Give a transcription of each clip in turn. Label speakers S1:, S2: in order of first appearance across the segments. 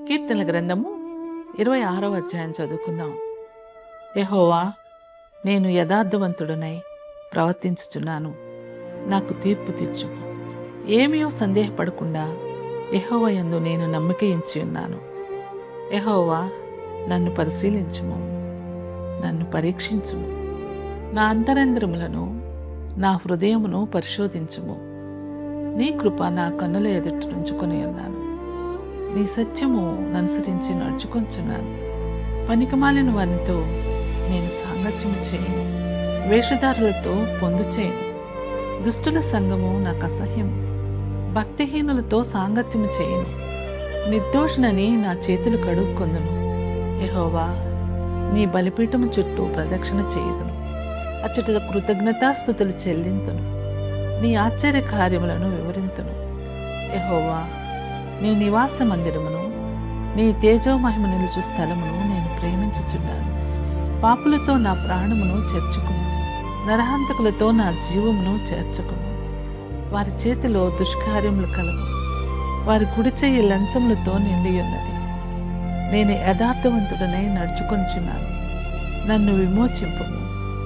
S1: కీర్తనల గ్రంథము 26వ అధ్యాయం చదువుకుందాం. యెహోవా, నేను యథార్థవంతుడనై ప్రవర్తించుచున్నాను, నాకు తీర్పు తీర్చుము. ఏమీయో సందేహపడకుండా యెహోవా యందు నేను నమ్మిక ఉంచి ఉన్నాను. యెహోవా, నన్ను పరిశీలించుము, నన్ను పరీక్షించుము. నా అంతరంద్రములను, నా హృదయమును పరిశోధించుము. నీ కృప నా కన్నుల ఎదుట ఉంచుకొని ఉన్నాను. నీ సత్యము అనుసరించి నడుచుకొంచున్నాను. పనికిమాలిన వారితో నేను సాంగత్యము చేయను, వేషధారులతో పొందు చేయను. దుష్టుల సంగము నాకు అసహ్యము, భక్తిహీనులతో సాంగత్యము చేయను. నిర్దోషునని నా చేతులు కడుక్కొందును. యెహోవా, నీ బలిపీఠము చుట్టూ ప్రదక్షిణ చేయుదును, అచ్చట కృతజ్ఞతాస్తుతులు చెల్లింతును. నీ ఆశ్చర్య కార్యములను వివరింతును. యెహోవా, నీ నివాస మందిరమును, నీ తేజోమహిమ నిలుచు స్థలమును నేను ప్రేమించుచున్నాను. పాపులతో నా ప్రాణమును చేర్చుకుము, నరహంతకులతో నా జీవమును చేర్చుకుము. వారి చేతిలో దుష్కార్యములు కలవు, వారి కుడి చెయ్యి లంచములతో నిండి ఉన్నది. నేను యథార్థవంతుడనై నడుచుకొంచున్నాను. నన్ను విమోచింపుము,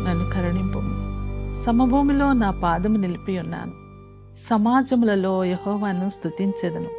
S1: నన్ను కరుణింపుము. సమభూమిలో నా పాదము నిలిపి ఉన్నాను. సమాజములలో యెహోవాను స్తుతించెదను.